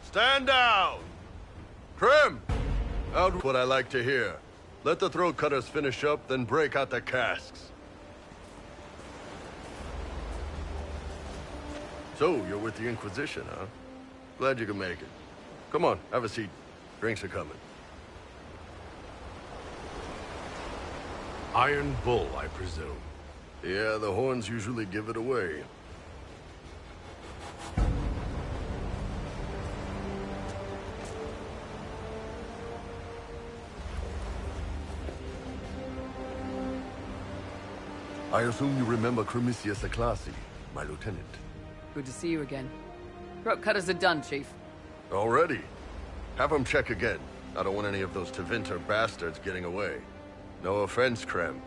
Stand down! Krim! Out what I like to hear. Let the throat cutters finish up, then break out the casks. So, you're with the Inquisition, huh? Glad you could make it. Come on, have a seat. Drinks are coming. Iron Bull, I presume. Yeah, the horns usually give it away. I assume you remember Cremisius Aclassi, my lieutenant. Good to see you again. Throat cutters are done, Chief. Already? Have them check again. I don't want any of those Tevinter bastards getting away. No offense, Krem.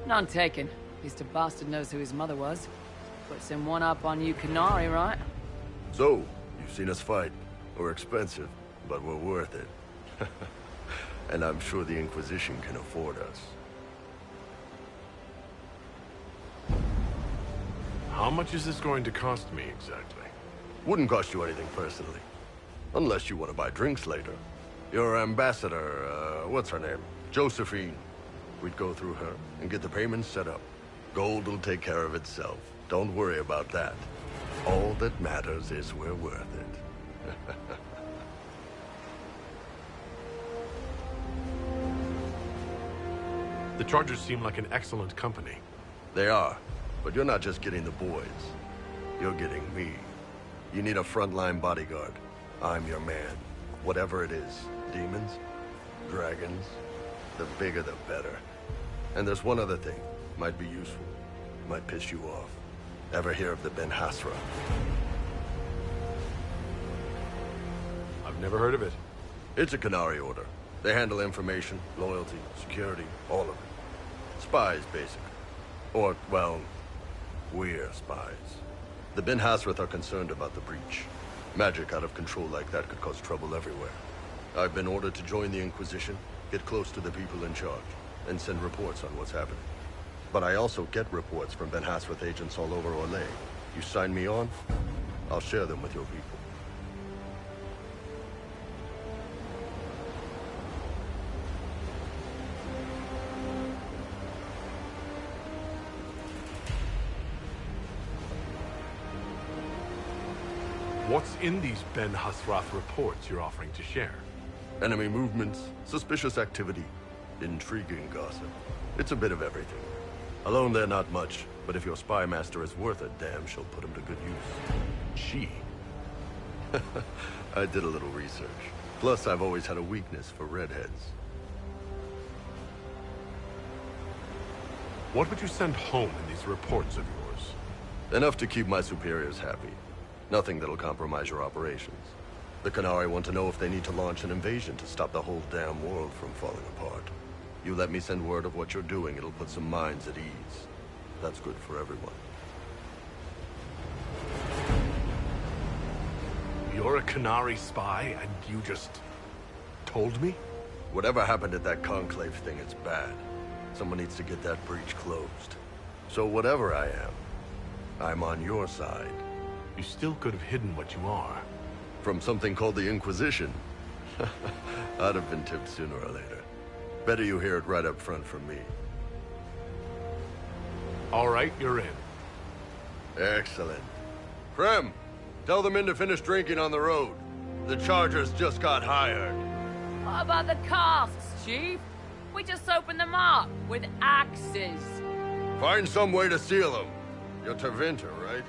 None taken. At least a bastard knows who his mother was. Puts him one up on you Qunari, right? So, you've seen us fight. We're expensive, but we're worth it. And I'm sure the Inquisition can afford us. How much is this going to cost me, exactly? Wouldn't cost you anything personally. Unless you want to buy drinks later. Your ambassador, what's her name? Josephine. We'd go through her and get the payments set up. Gold will take care of itself. Don't worry about that. All that matters is we're worth it. The Chargers seem like an excellent company. They are. But you're not just getting the boys. You're getting me. You need a frontline bodyguard. I'm your man. Whatever it is. Demons? Dragons? The bigger the better. And there's one other thing. Might be useful. Might piss you off. Ever hear of the Ben Hassra? I've never heard of it. It's a Qunari order. They handle information, loyalty, security, all of it. Spies, basically. Or, well, we're spies. The Ben Hassrath are concerned about the breach. Magic out of control like that could cause trouble everywhere. I've been ordered to join the Inquisition, get close to the people in charge, and send reports on what's happening. But I also get reports from Ben Hassrath agents all over Orlais. You sign me on, I'll share them with your people. What's in these Ben Hassrath reports you're offering to share? Enemy movements, suspicious activity, intriguing gossip. It's a bit of everything. Alone they're not much, but if your spy master is worth a damn, she'll put him to good use. She? I did a little research. Plus, I've always had a weakness for redheads. What would you send home in these reports of yours? Enough to keep my superiors happy. Nothing that'll compromise your operations. The Qunari want to know if they need to launch an invasion to stop the whole damn world from falling apart. You let me send word of what you're doing, it'll put some minds at ease. That's good for everyone. You're a Qunari spy, and you just told me? Whatever happened at that Conclave thing, it's bad. Someone needs to get that breach closed. So whatever I am, I'm on your side. You still could have hidden what you are. From something called the Inquisition. I'd have been tipped sooner or later. Better you hear it right up front from me. All right, you're in. Excellent. Krem, tell the men to finish drinking on the road. The Chargers just got hired. What about the casks, Chief? We just opened them up with axes. Find some way to seal them. You're Tevinter, right?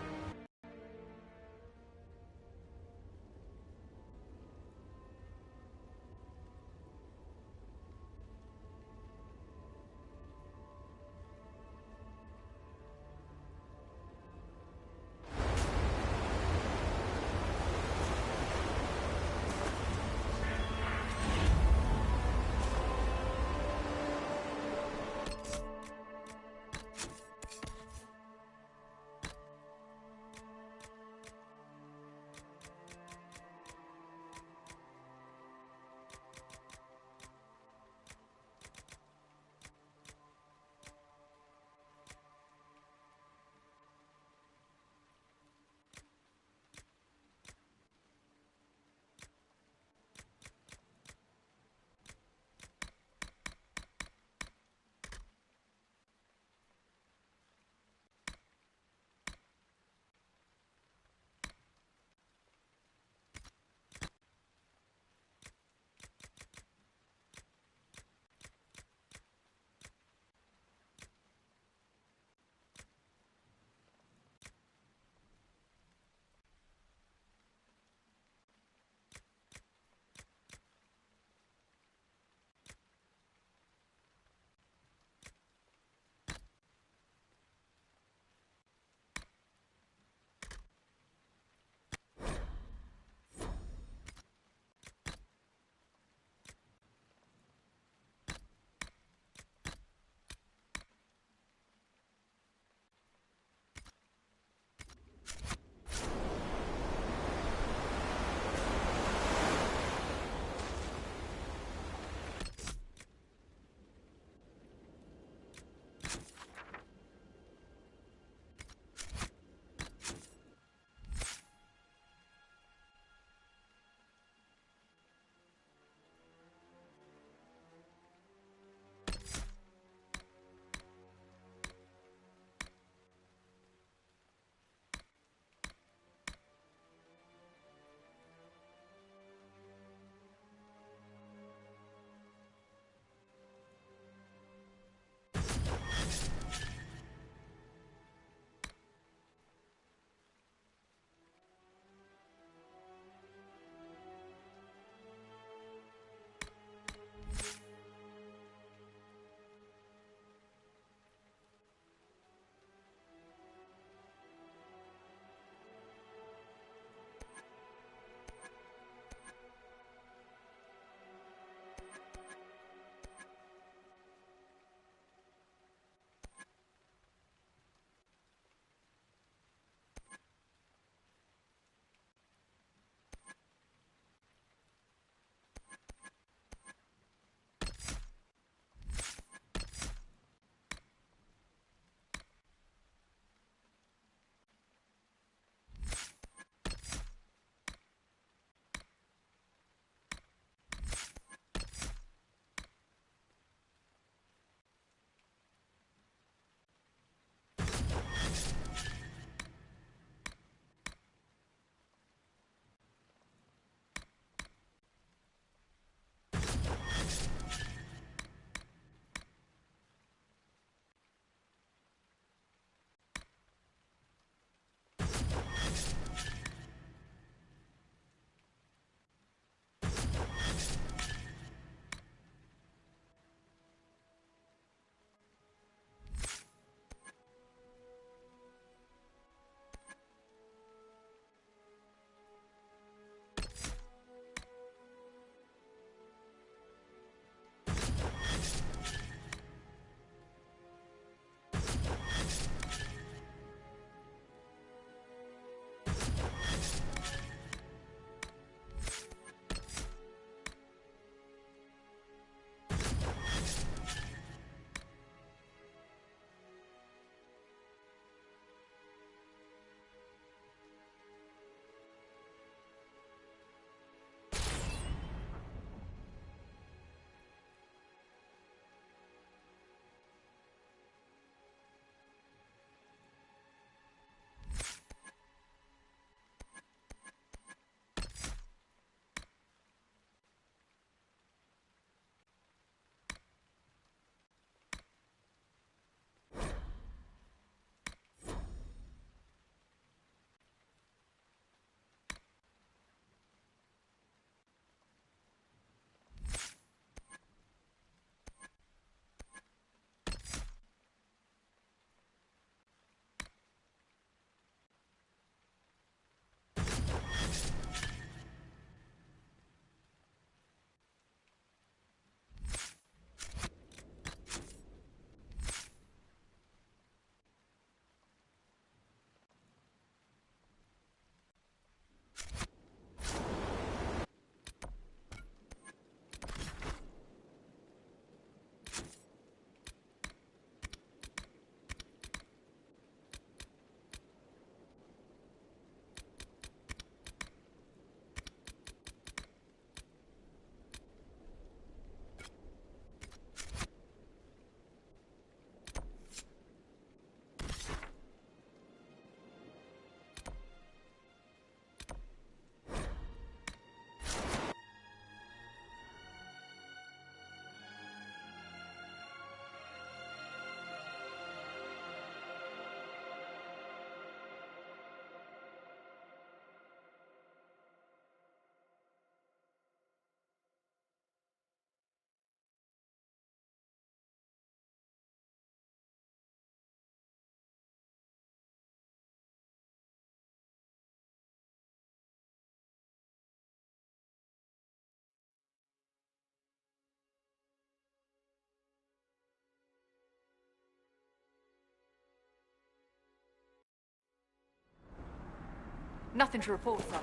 Nothing to report, sir.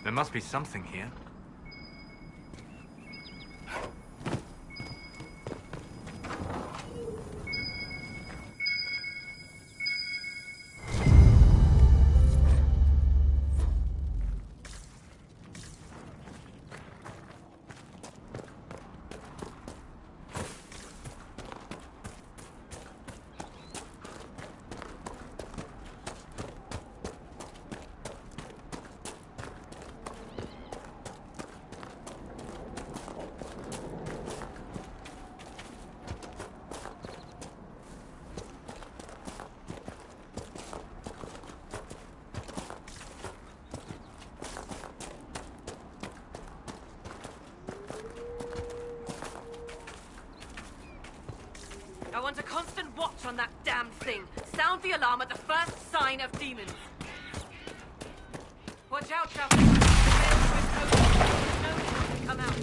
There must be something here. I want a constant watch on that damn thing. Sound the alarm at the first sign of demons. Watch out, Shuffle. Come out.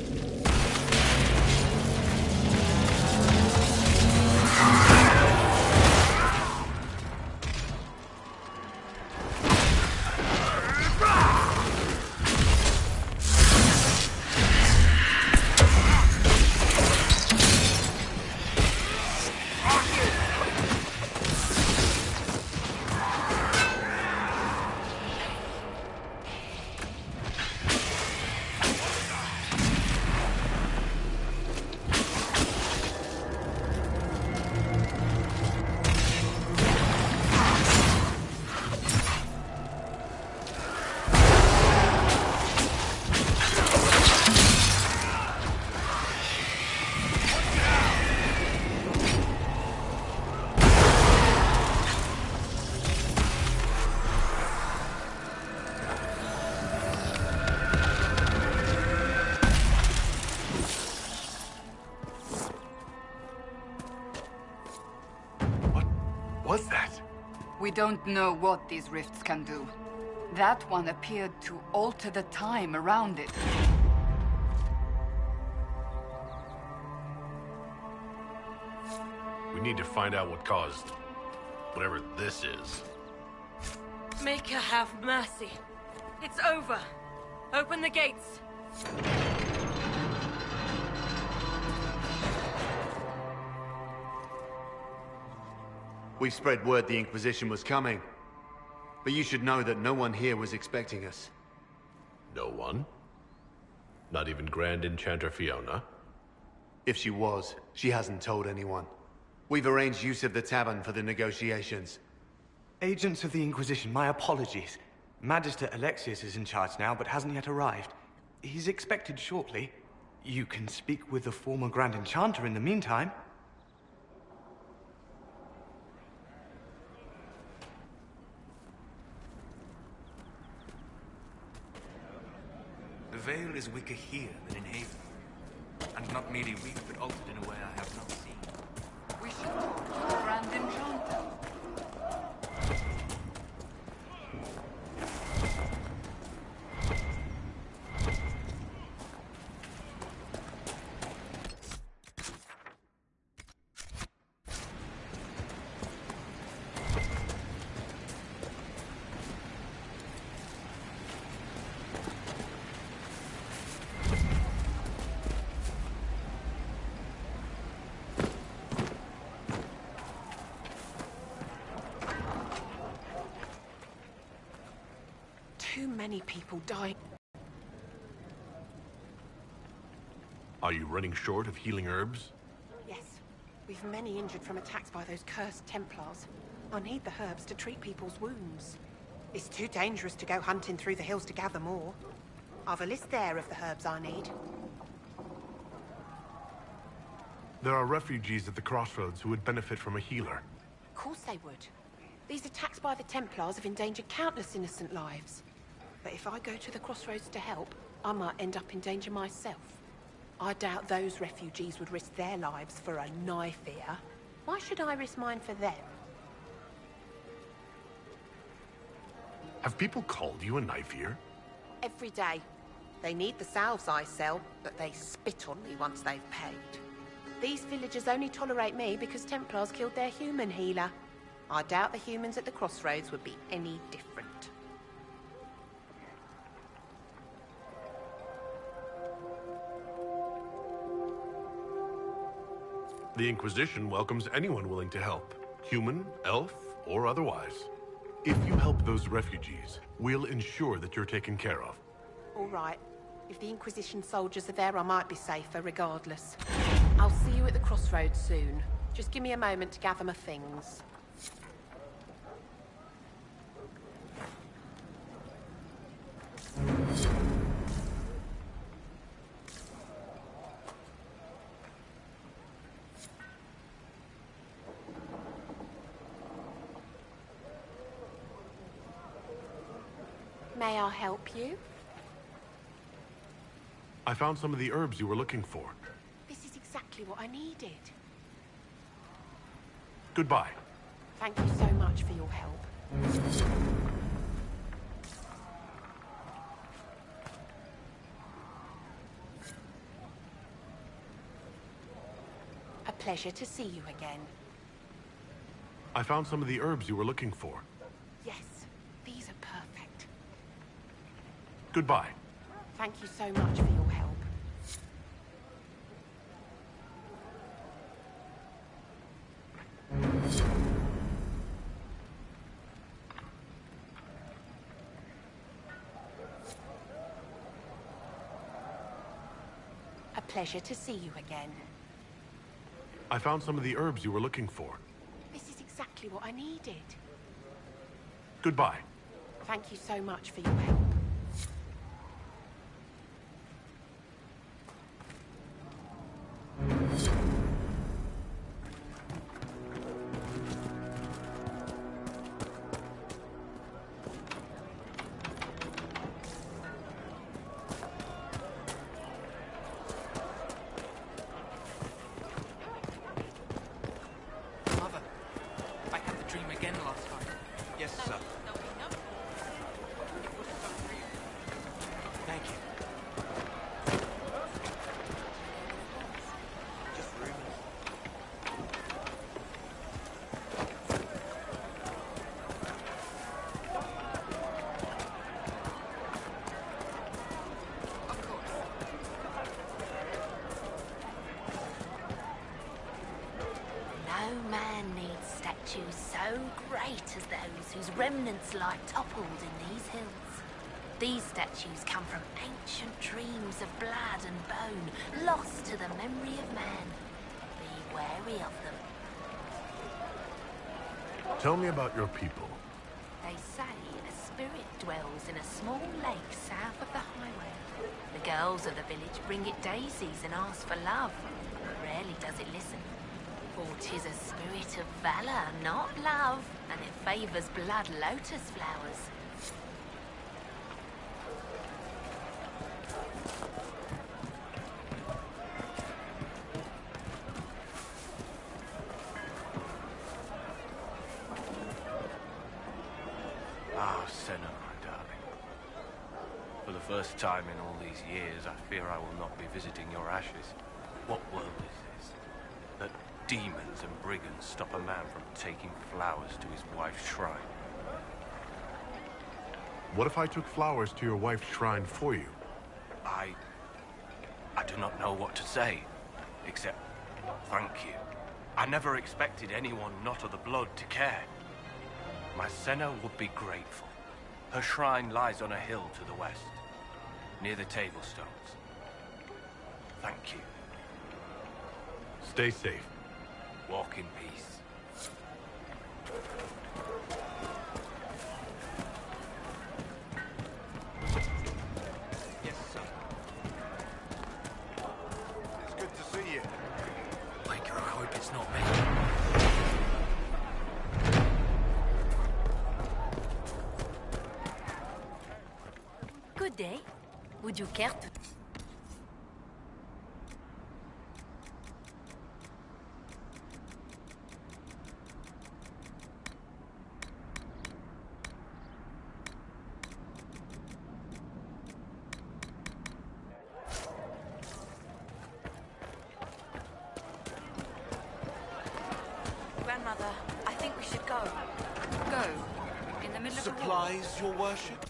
Was that? We don't know what these rifts can do. That one appeared to alter the time around it. We need to find out what caused whatever this is. Maker have mercy. It's over. Open the gates. We've spread word the Inquisition was coming. But you should know that no one here was expecting us. No one? Not even Grand Enchanter Fiona? If she was, she hasn't told anyone. We've arranged use of the tavern for the negotiations. Agents of the Inquisition, my apologies. Magister Alexius is in charge now, but hasn't yet arrived. He's expected shortly. You can speak with the former Grand Enchanter in the meantime. The Veil is weaker here than in Haven. and not merely weak, but altered in a way I have not seen. We should talk to the Grand Enchanter. Too many people dying. Are you running short of healing herbs? Yes. We've many injured from attacks by those cursed Templars. I need the herbs to treat people's wounds. It's too dangerous to go hunting through the hills to gather more. I've a list there of the herbs I need. There are refugees at the crossroads who would benefit from a healer. Of course they would. These attacks by the Templars have endangered countless innocent lives. But if I go to the crossroads to help, I might end up in danger myself. I doubt those refugees would risk their lives for a knife here. Why should I risk mine for them? Have people called you a knife ear? Every day. They need the salves I sell, but they spit on me once they've paid. These villagers only tolerate me because Templars killed their human healer. I doubt the humans at the crossroads would be any different. The Inquisition welcomes anyone willing to help, human, elf, or otherwise. If you help those refugees, we'll ensure that you're taken care of. All right. If the Inquisition soldiers are there, I might be safer regardless. I'll see you at the crossroads soon. Just give me a moment to gather my things. May I help you? I found some of the herbs you were looking for. This is exactly what I needed. Goodbye. Thank you so much for your help. A pleasure to see you again. I found some of the herbs you were looking for. Yes, these are perfect. Goodbye. Thank you so much for your help. A pleasure to see you again. I found some of the herbs you were looking for. This is exactly what I needed. Goodbye. Thank you so much for your help. Mother, I had the dream again last night. Yes, sir. Thank you. Just rumors. Of course. No man needs statues so great as those whose remnants lie toppled in these hills. These statues come from ancient dreams of blood and bone, lost to the memory of man. Be wary of them. Tell me about your people. They say a spirit dwells in a small lake south of the highway. The girls of the village bring it daisies and ask for love. Rarely does it listen. For 'tis a spirit of valor, not love, and it favors blood lotus flowers. first time in all these years, I fear I will not be visiting your ashes. What world is this? That demons and brigands stop a man from taking flowers to his wife's shrine. What if I took flowers to your wife's shrine for you? I do not know what to say, except thank you. I never expected anyone not of the blood to care. My Senna would be grateful. Her shrine lies on a hill to the west, near the Tablestones. Thank you. Stay safe. Walk in peace. Yes, sir. It's good to see you. Baker, I hope it's not me. Good day. Would you care to... Grandmother, I think we should go. Go. In the middle of the war. Supplies, your worship?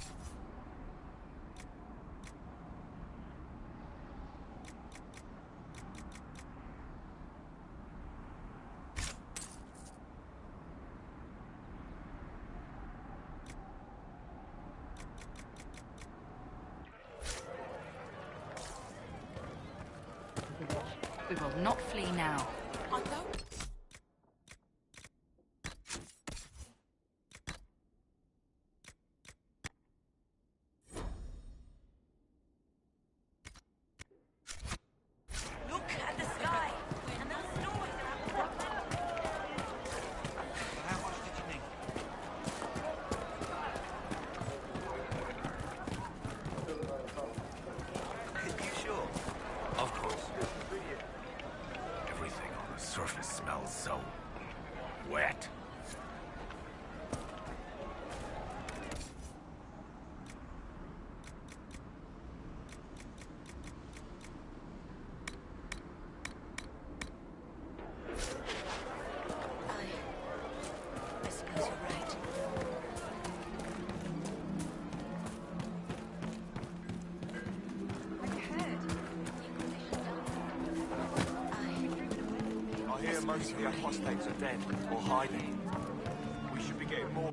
We will not flee now. I don't... Look at the sky! And those stories about... How much did you need? You sure? Of course. Everything on the surface smells so... wet. I suppose you're right. I hear most of the apostates are dead or hiding. We should be getting more...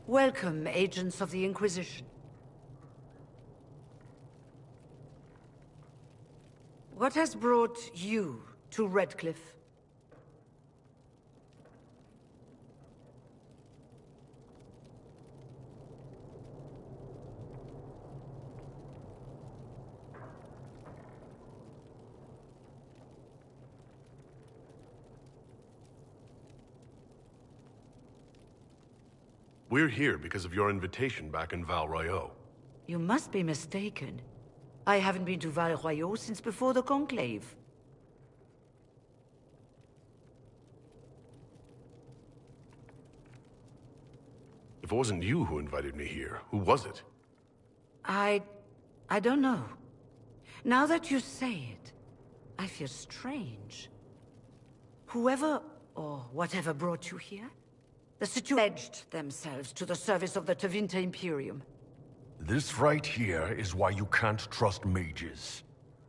Welcome, agents of the Inquisition. What has brought you to Redcliffe? We're here because of your invitation back in Val Royeaux. You must be mistaken. I haven't been to Val Royeaux since before the Conclave. If it wasn't you who invited me here, who was it? I don't know. Now that you say it, I feel strange. Whoever or whatever brought you here, the situation pledged themselves to the service of the Tevinter Imperium. This right here is why you can't trust mages.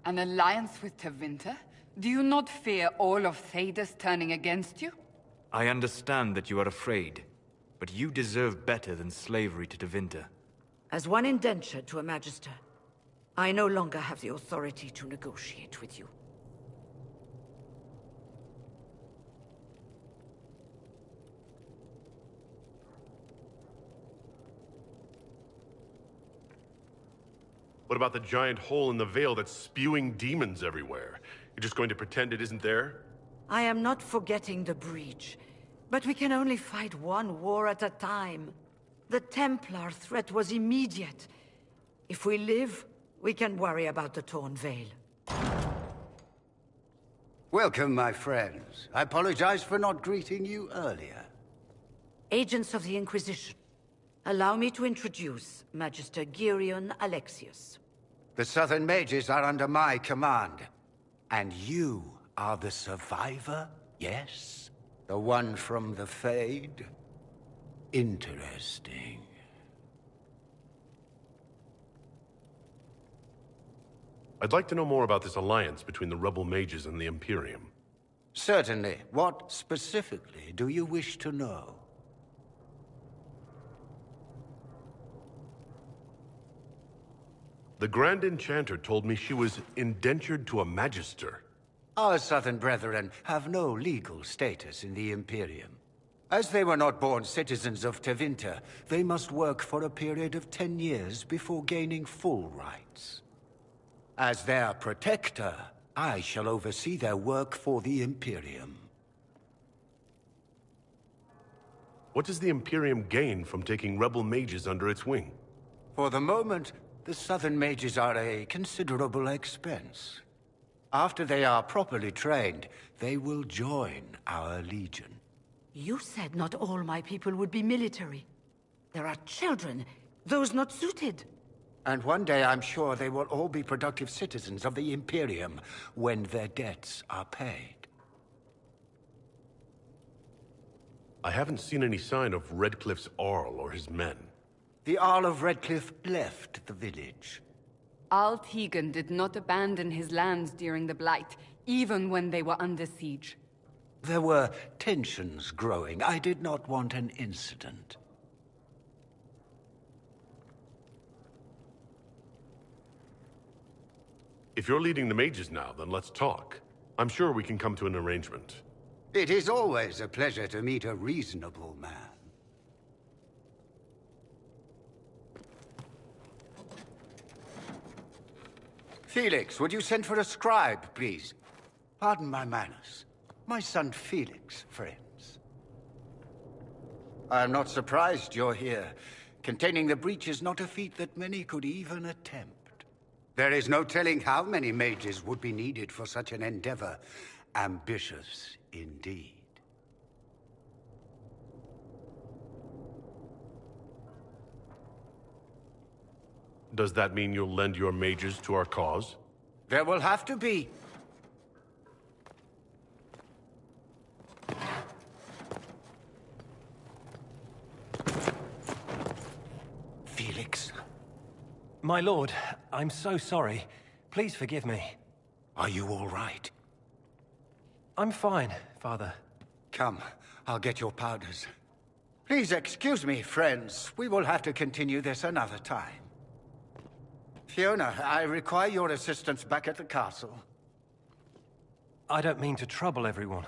An alliance with Tevinter? Do you not fear all of Thedas turning against you? I understand that you are afraid, but you deserve better than slavery to Tevinter. As one indentured to a Magister, I no longer have the authority to negotiate with you. What about the giant hole in the veil that's spewing demons everywhere? You're just going to pretend it isn't there? I am not forgetting the breach, but we can only fight one war at a time. The Templar threat was immediate. If we live, we can worry about the torn veil. Welcome, my friends. I apologize for not greeting you earlier. Agents of the Inquisition, allow me to introduce Magister Gereon Alexius. The Southern Mages are under my command. And you are the survivor, yes? The one from the Fade? Interesting. I'd like to know more about this alliance between the rebel mages and the Imperium. Certainly. What specifically do you wish to know? The Grand Enchanter told me she was indentured to a Magister. Our Southern Brethren have no legal status in the Imperium. As they were not born citizens of Tevinter, they must work for a period of 10 years before gaining full rights. As their protector, I shall oversee their work for the Imperium. What does the Imperium gain from taking rebel mages under its wing? For the moment, the Southern Mages are a considerable expense. After they are properly trained, they will join our Legion. You said not all my people would be military. There are children, those not suited. And one day I'm sure they will all be productive citizens of the Imperium when their debts are paid. I haven't seen any sign of Redcliffe's Arl or his men. The Arl of Redcliffe left the village. Al Tegan did not abandon his lands during the Blight, even when they were under siege. There were tensions growing. I did not want an incident. If you're leading the mages now, then let's talk. I'm sure we can come to an arrangement. It is always a pleasure to meet a reasonable man. Felix, would you send for a scribe, please? Pardon my manners. My son Felix, friends. I am not surprised you're here. Containing the breach is not a feat that many could even attempt. There is no telling how many mages would be needed for such an endeavor. Ambitious, indeed. Does that mean you'll lend your mages to our cause? There will have to be. Felix? My lord, I'm so sorry. Please forgive me. Are you all right? I'm fine, Father. Come, I'll get your powders. Please excuse me, friends. We will have to continue this another time. Fiona, I require your assistance back at the castle. I don't mean to trouble everyone.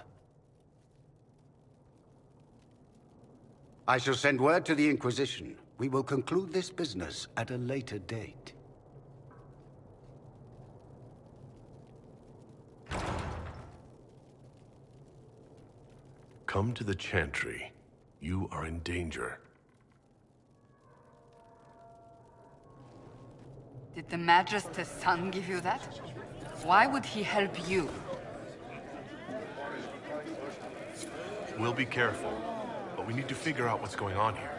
I shall send word to the Inquisition. We will conclude this business at a later date. Come to the Chantry. You are in danger. Did the Magister's son give you that? Why would he help you? We'll be careful, but we need to figure out what's going on here.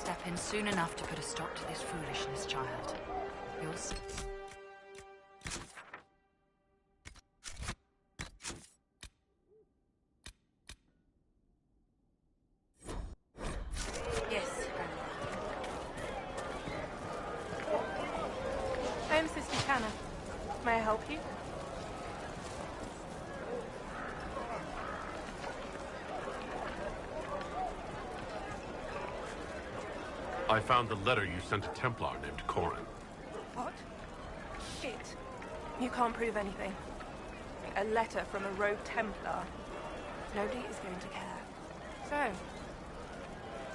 step in soon enough to put a stop to this foolishness, child. Yours? Yes, I am Sister Tanner. May I help you? I found the letter you sent to Templar named Corin. What? Shit. You can't prove anything. A letter from a rogue Templar. Nobody is going to care. So,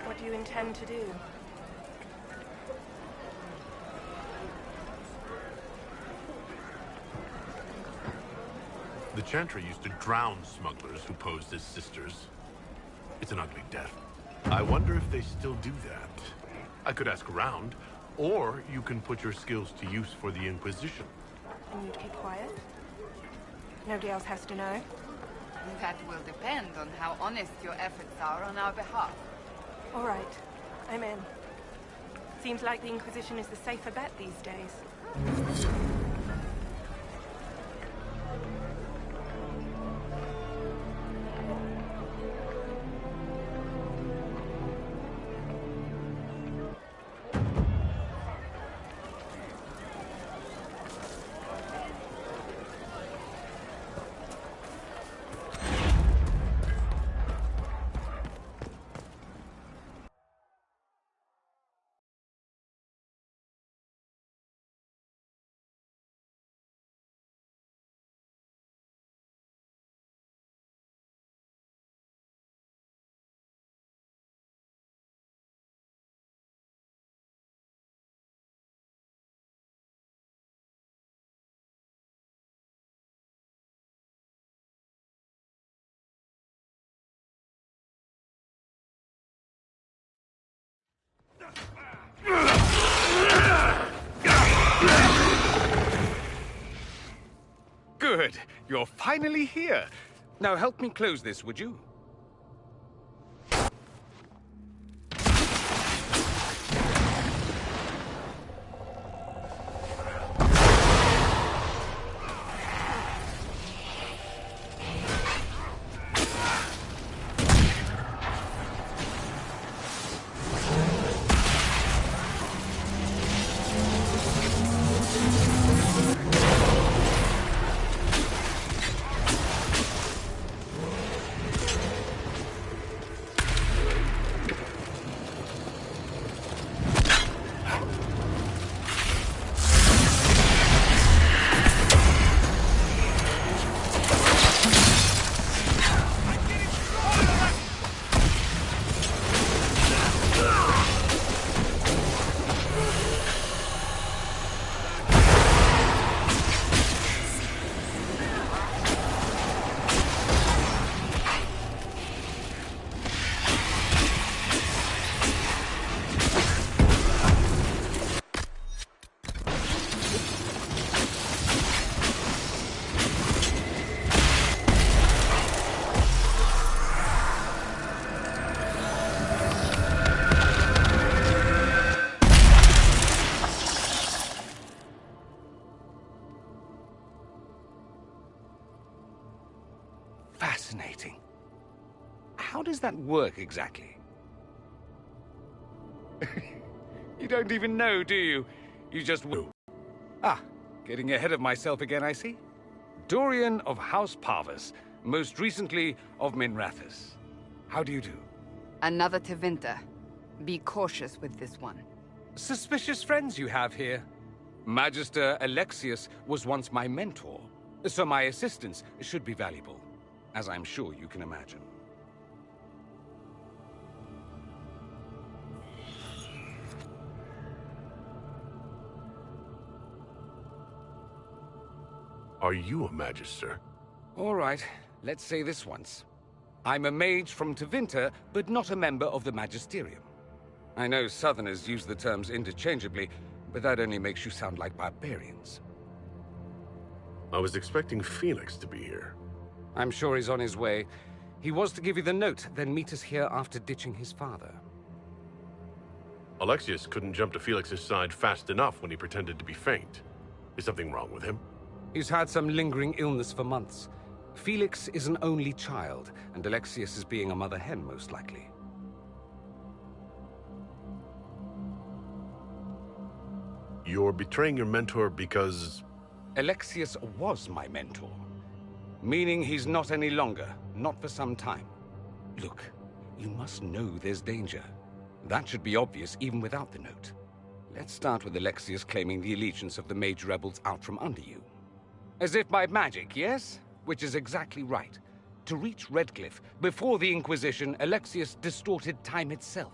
what do you intend to do? The Chantry used to drown smugglers who posed as sisters. It's an ugly death. I wonder if they still do that. I could ask around, or you can put your skills to use for the Inquisition. And you'd keep quiet? Nobody else has to know? That will depend on how honest your efforts are on our behalf. All right. I'm in. Seems like the Inquisition is the safer bet these days. Good. You're finally here. Now help me close this, would you? Fascinating. How does that work exactly? You don't even know, do you? You just... Ah, getting ahead of myself again, I see. Dorian of House Parvus, most recently of Minrathous. How do you do? Another Tevinter. Be cautious with this one. Suspicious friends you have here. Magister Alexius was once my mentor, so my assistance should be valuable, as I'm sure you can imagine. Are you a Magister? All right, let's say this once. I'm a mage from Tevinter, but not a member of the Magisterium. I know Southerners use the terms interchangeably, but that only makes you sound like barbarians. I was expecting Felix to be here. I'm sure he's on his way. He was to give you the note, then meet us here after ditching his father. Alexius couldn't jump to Felix's side fast enough when he pretended to be faint. Is something wrong with him? He's had some lingering illness for months. Felix is an only child, and Alexius is being a mother hen, most likely. You're betraying your mentor because... Alexius was my mentor. Meaning he's not any longer, not for some time. Look, you must know there's danger. That should be obvious even without the note. Let's start with Alexius claiming the allegiance of the mage rebels out from under you. As if by magic, yes? Which is exactly right. To reach Redcliffe, before the Inquisition, Alexius distorted time itself.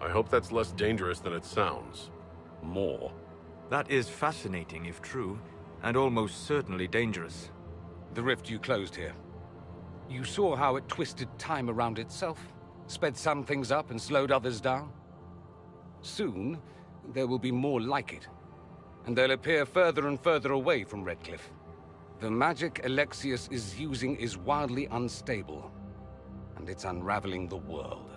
I hope that's less dangerous than it sounds. More. That is fascinating if true, and almost certainly dangerous. The rift you closed here. You saw how it twisted time around itself, sped some things up and slowed others down? Soon, there will be more like it, and they'll appear further and further away from Redcliffe. The magic Alexius is using is wildly unstable, and it's unraveling the world.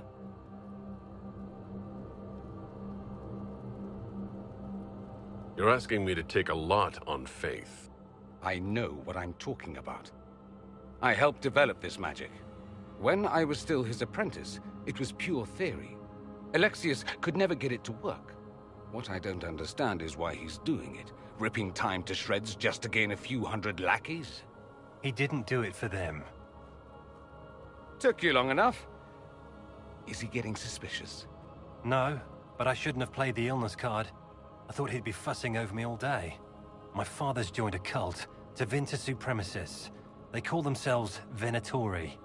You're asking me to take a lot on faith. I know what I'm talking about. I helped develop this magic. When I was still his apprentice, it was pure theory. Alexius could never get it to work. What I don't understand is why he's doing it, ripping time to shreds just to gain a few hundred lackeys. He didn't do it for them. Took you long enough. Is he getting suspicious? No, but I shouldn't have played the illness card. I thought he'd be fussing over me all day. My father's joined a cult, Tevinter Supremacists. They call themselves Venatori.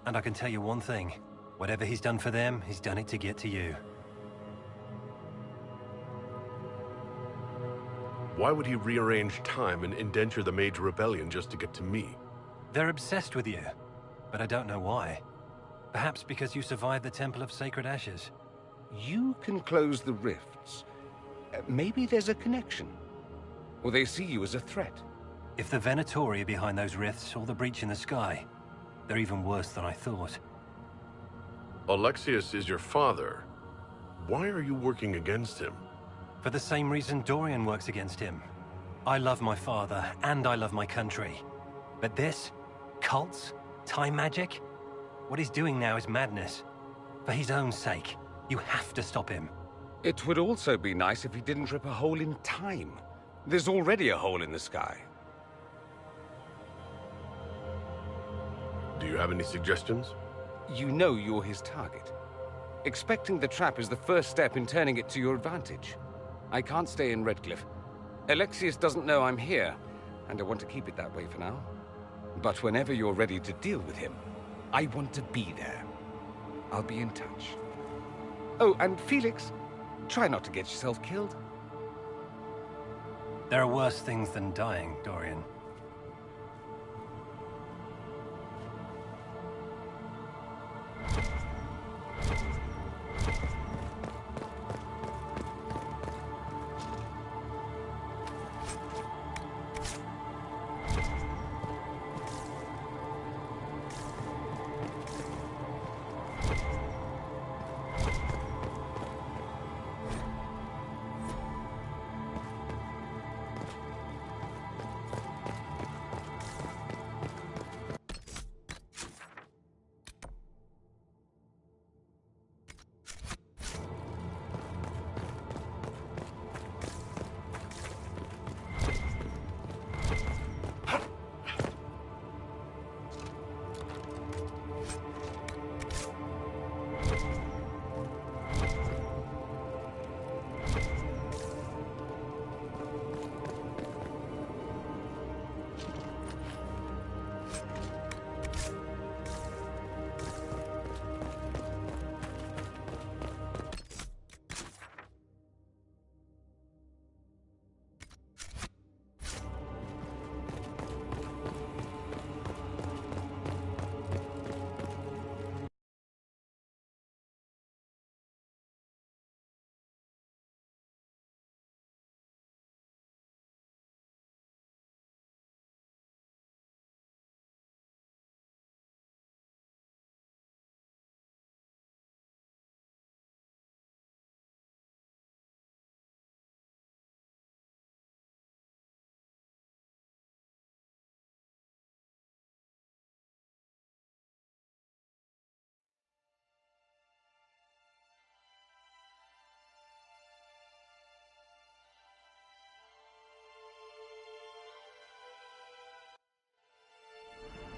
And I can tell you one thing. Whatever he's done for them, he's done it to get to you. Why would he rearrange time and indenture the Mage Rebellion just to get to me? They're obsessed with you, but I don't know why. Perhaps because you survived the Temple of Sacred Ashes. You can close the rifts. Maybe there's a connection. Or they see you as a threat. If the Venatori are behind those rifts or the breach in the sky, they're even worse than I thought. Alexius is your father. Why are you working against him? For the same reason Dorian works against him. I love my father, and I love my country. But this? Cults? Time magic? What he's doing now is madness. For his own sake, you have to stop him. It would also be nice if he didn't rip a hole in time. There's already a hole in the sky. Do you have any suggestions? You know you're his target. Expecting the trap is the first step in turning it to your advantage. I can't stay in Redcliffe. Alexius doesn't know I'm here, and I want to keep it that way for now. But whenever you're ready to deal with him, I want to be there. I'll be in touch. Oh, and Felix, try not to get yourself killed. There are worse things than dying, Dorian.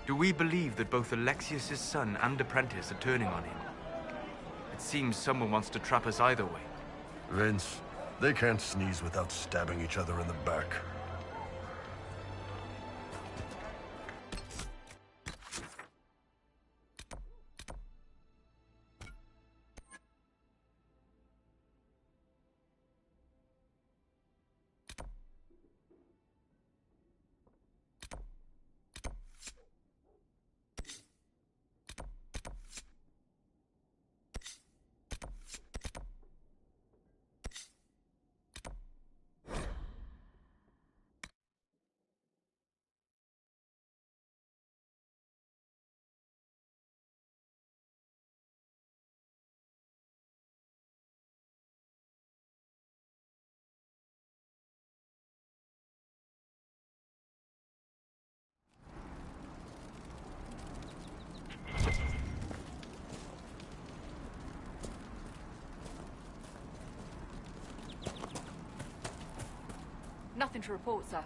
Do we believe that both Alexius's son and apprentice are turning on him? It seems someone wants to trap us either way. Vince, they can't sneeze without stabbing each other in the back. Nothing to report, sir.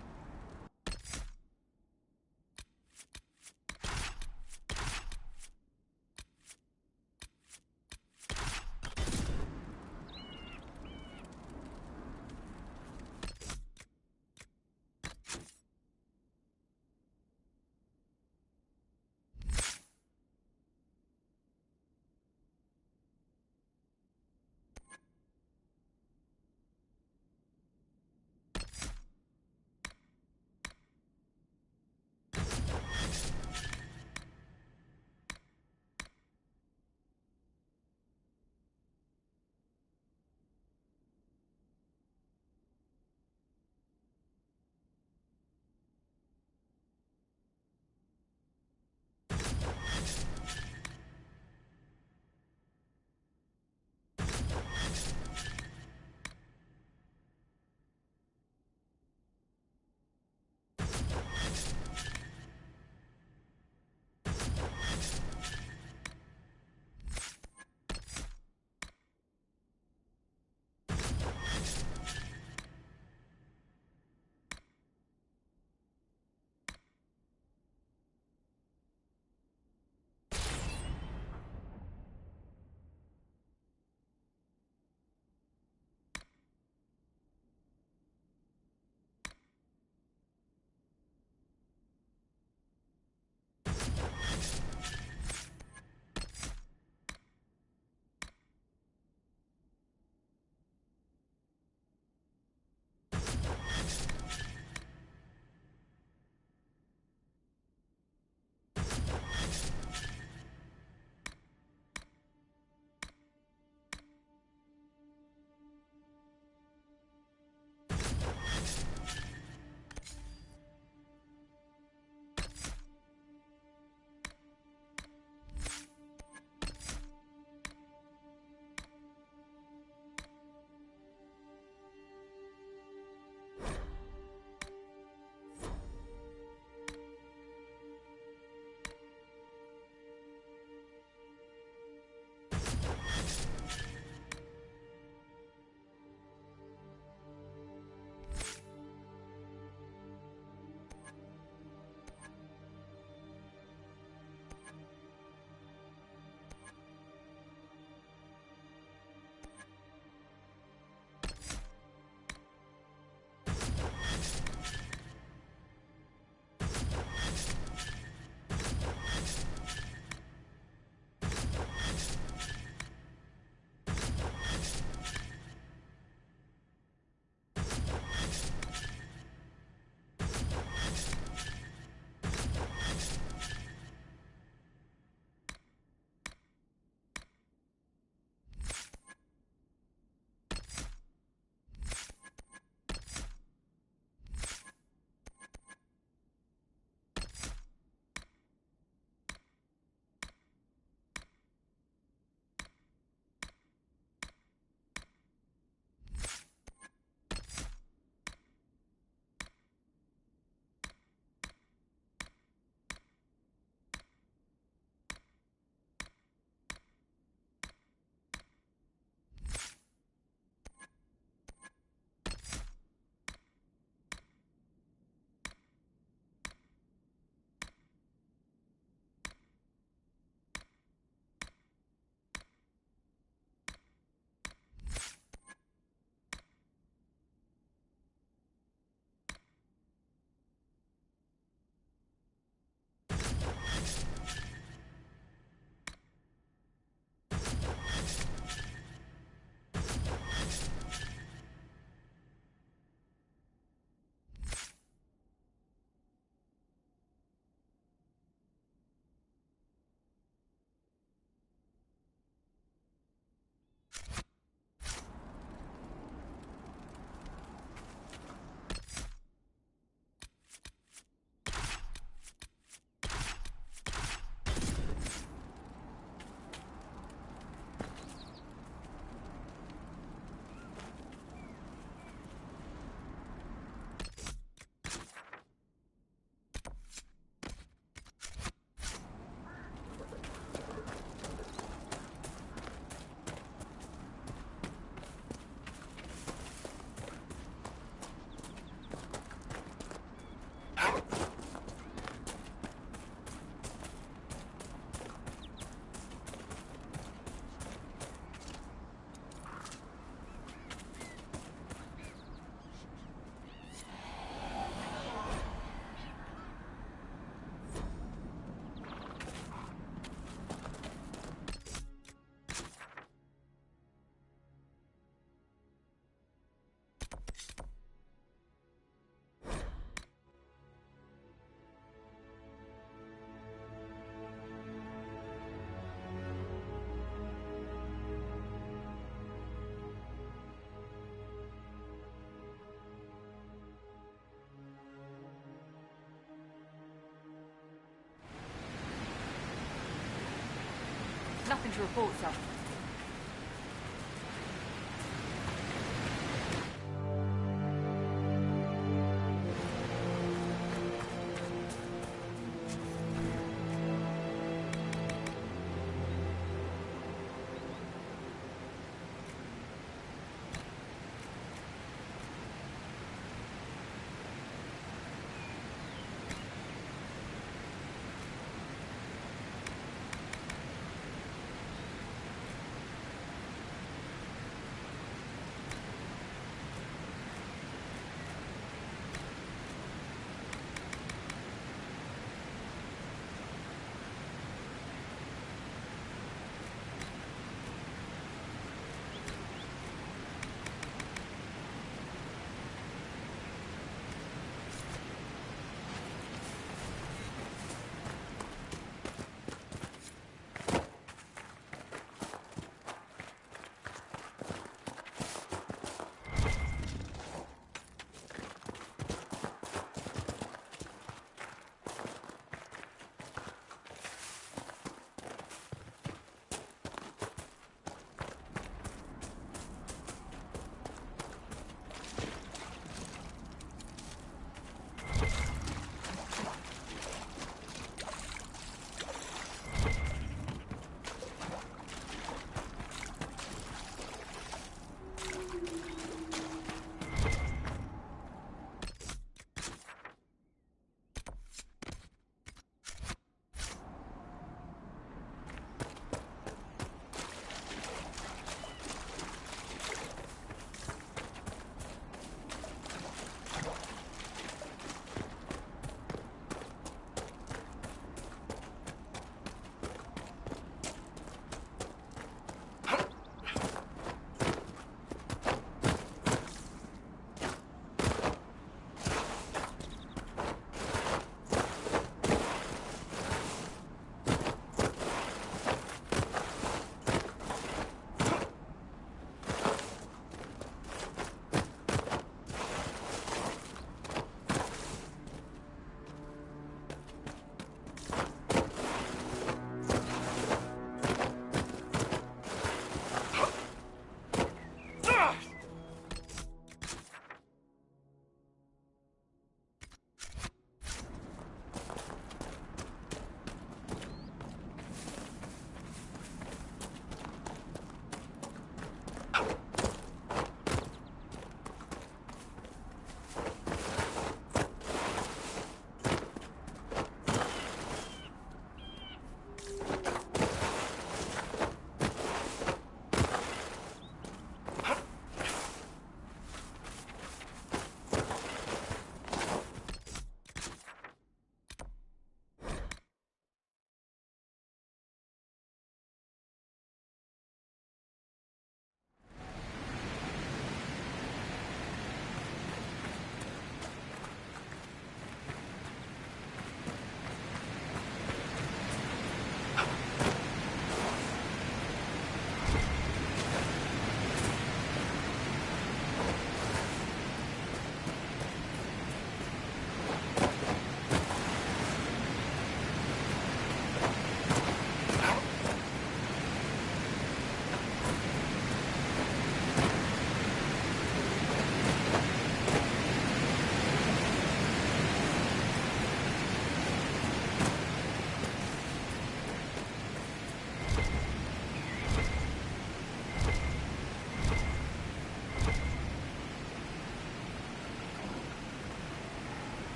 to report, sir.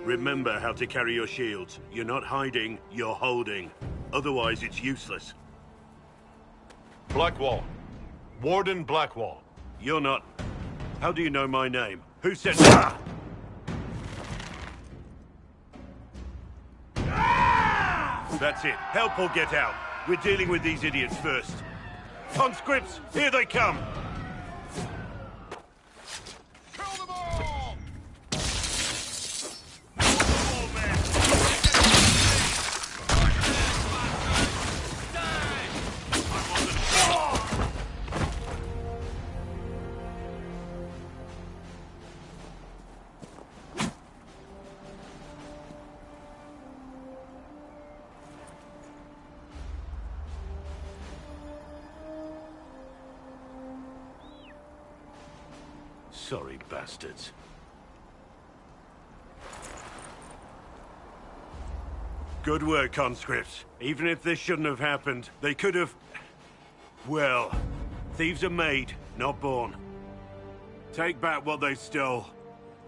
Remember how to carry your shields. You're not hiding, you're holding. Otherwise, it's useless. Blackwall. Warden Blackwall. You're not... How do you know my name? Who said... Ah! That's it. Help or get out. We're dealing with these idiots first. Conscripts, here they come! Sorry, bastards. Good work, conscripts. Even if this shouldn't have happened, they could have... Well, thieves are made, not born. Take back what they stole.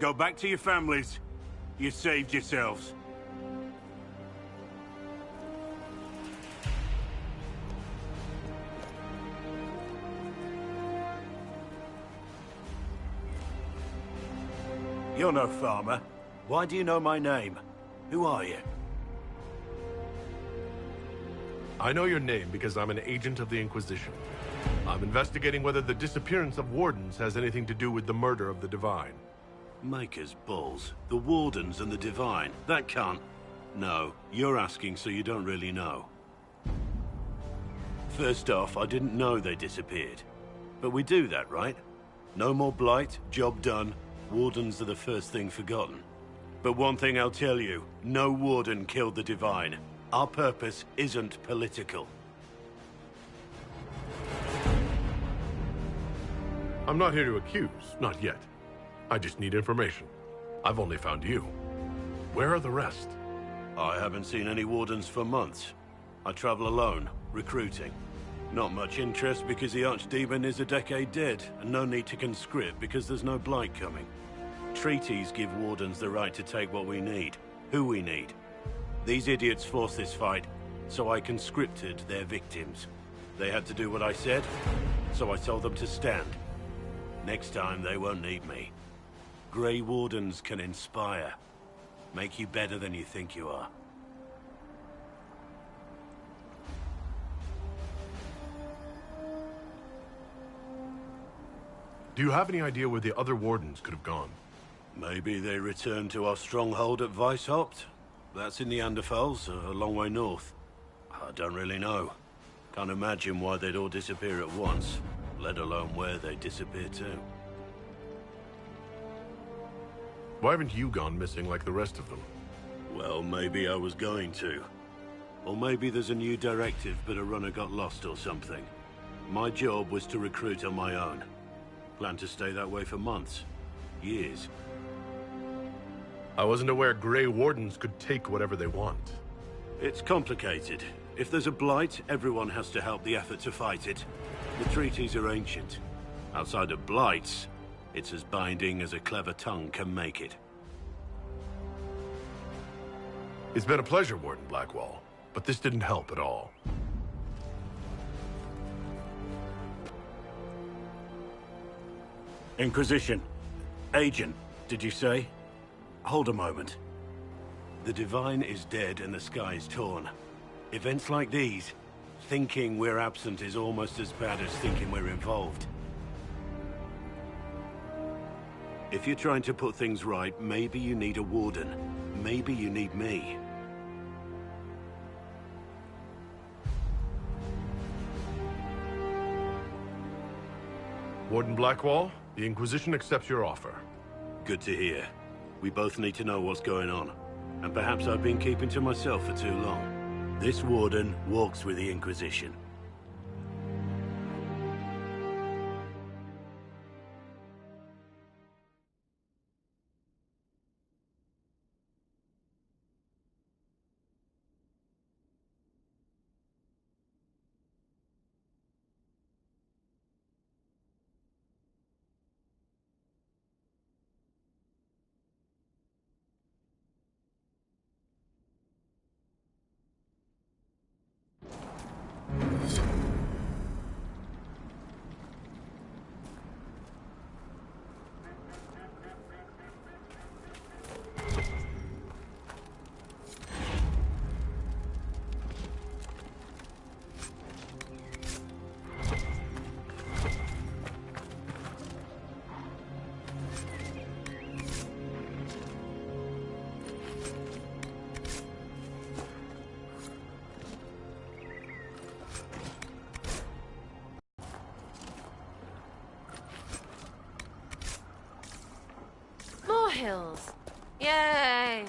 Go back to your families. You saved yourselves. You're no farmer. Why do you know my name? Who are you? I know your name because I'm an agent of the Inquisition. I'm investigating whether the disappearance of Wardens has anything to do with the murder of the Divine. Maker's balls. The Wardens and the Divine. That can't... No, you're asking so you don't really know. First off, I didn't know they disappeared. But we do that, right? No more blight, job done. Wardens are the first thing forgotten. But one thing I'll tell you, no Warden killed the Divine. Our purpose isn't political. I'm not here to accuse, not yet. I just need information. I've only found you. Where are the rest? I haven't seen any Wardens for months. I travel alone, recruiting. Not much interest because the Archdemon is a decade dead, and no need to conscript because there's no blight coming. Treaties give Wardens the right to take what we need, who we need. These idiots forced this fight, so I conscripted their victims. They had to do what I said, so I told them to stand. Next time, they won't need me. Grey Wardens can inspire. Make you better than you think you are. Do you have any idea where the other Wardens could have gone? Maybe they returned to our stronghold at Weishaupt. That's in the Anderfels, a long way north. I don't really know. Can't imagine why they'd all disappear at once, let alone where they'd disappear to. Why haven't you gone missing like the rest of them? Well, maybe I was going to. Or maybe there's a new directive, but a runner got lost or something. My job was to recruit on my own. Plan to stay that way for months. Years. I wasn't aware Grey Wardens could take whatever they want. It's complicated. If there's a blight, everyone has to help the effort to fight it. The treaties are ancient. Outside of blights, it's as binding as a clever tongue can make it. It's been a pleasure, Warden Blackwall, but this didn't help at all. Inquisition. Agent, did you say? Hold a moment. The Divine is dead and the sky is torn. Events like these, thinking we're absent is almost as bad as thinking we're involved. If you're trying to put things right, maybe you need a Warden. Maybe you need me. Warden Blackwall, the Inquisition accepts your offer. Good to hear. We both need to know what's going on. And perhaps I've been keeping to myself for too long. This Warden walks with the Inquisition. more hills. Yay!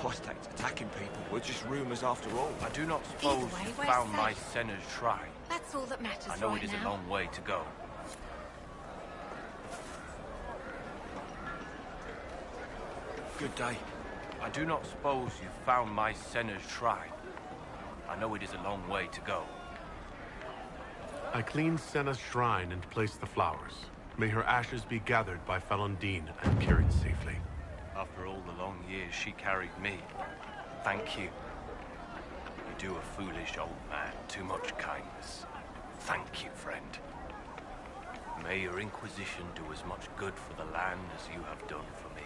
apostates attacking people were just rumors after all. I do not suppose way, you we're found safe. my Senna's shrine. That's all that matters I know right it is now. a long way to go. Good day. I do not suppose you found my Senna's shrine. I know it is a long way to go. I cleaned Senna's shrine and placed the flowers. May her ashes be gathered by Falondine and carried safely. After all the long years she carried me, thank you. You do a foolish old man too much kindness. Thank you, friend. May your Inquisition do as much good for the land as you have done for me.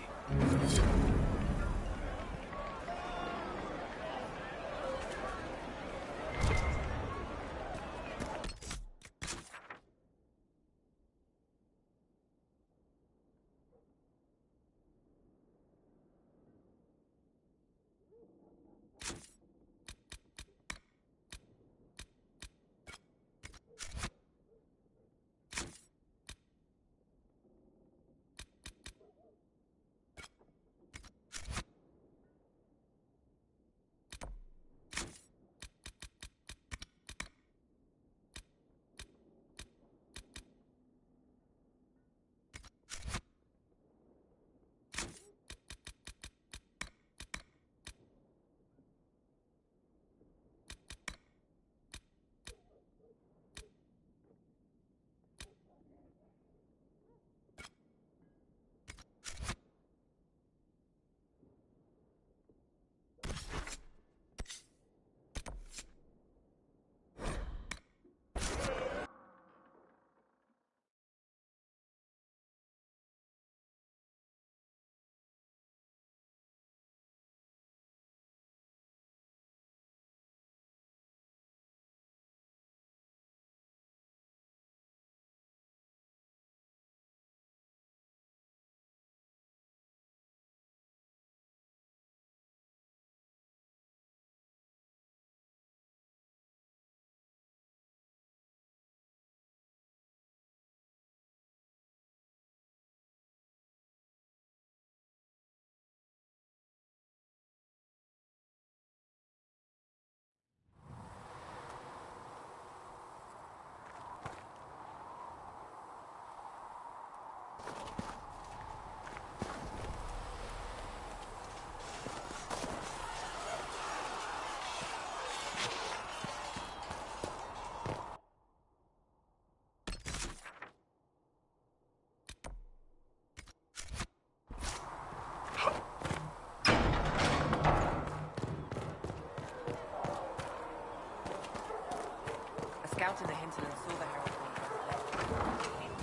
Scout in the hinterland saw the Herald contract.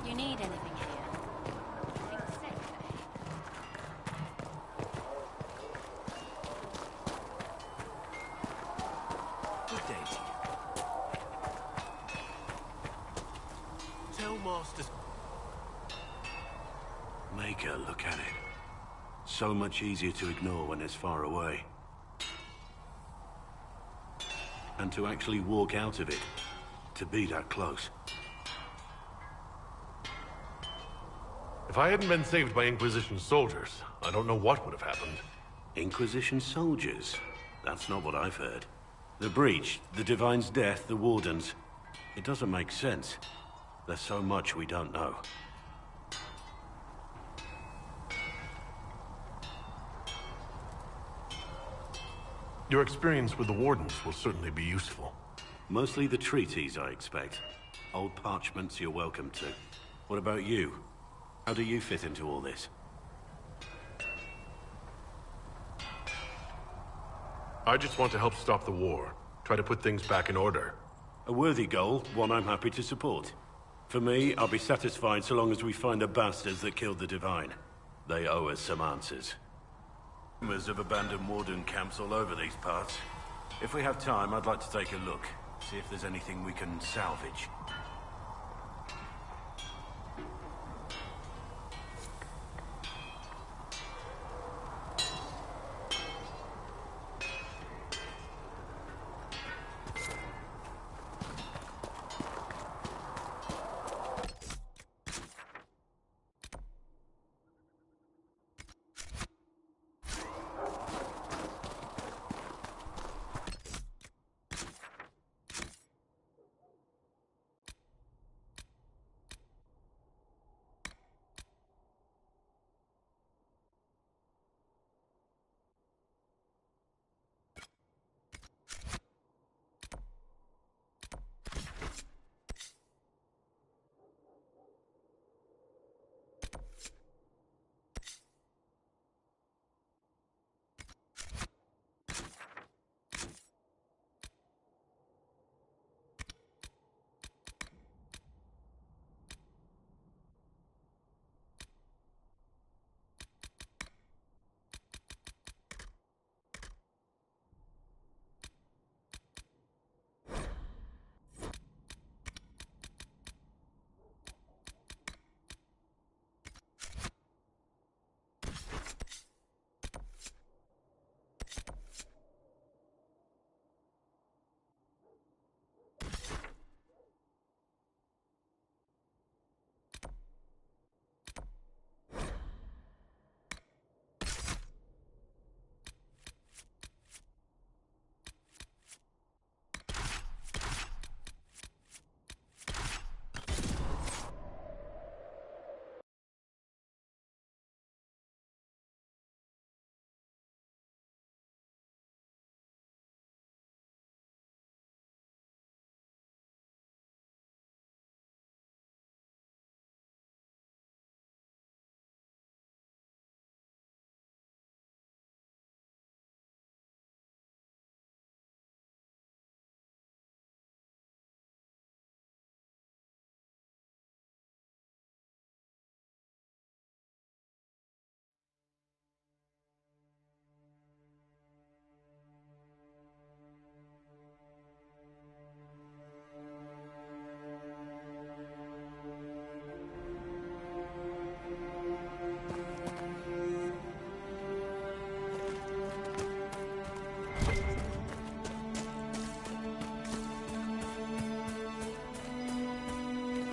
You need anything here? Things safe, eh? Good day to you. Tell Masters... Make her look at it. So much easier to ignore when it's far away. And to actually walk out of it. To be that close. If I hadn't been saved by Inquisition soldiers, I don't know what would have happened. Inquisition soldiers? That's not what I've heard. The Breach, the Divine's death, the Wardens. It doesn't make sense. There's so much we don't know. Your experience with the Wardens will certainly be useful. Mostly the treaties, I expect. Old parchments you're welcome to. What about you? How do you fit into all this? I just want to help stop the war. Try to put things back in order. A worthy goal, one I'm happy to support. For me, I'll be satisfied so long as we find the bastards that killed the Divine. They owe us some answers. Rumors of abandoned Warden camps all over these parts. If we have time, I'd like to take a look. See if there's anything we can salvage.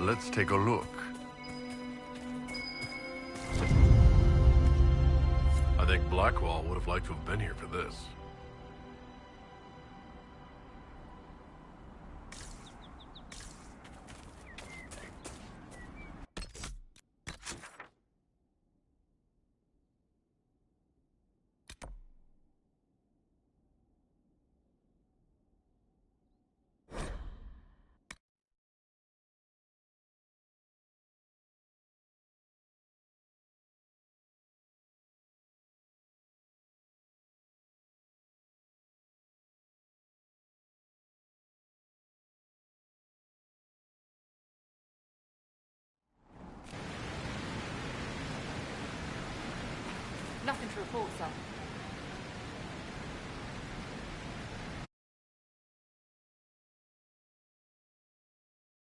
Let's take a look. I think Blackwall would have liked to have been here for this. Nothing to report, sir.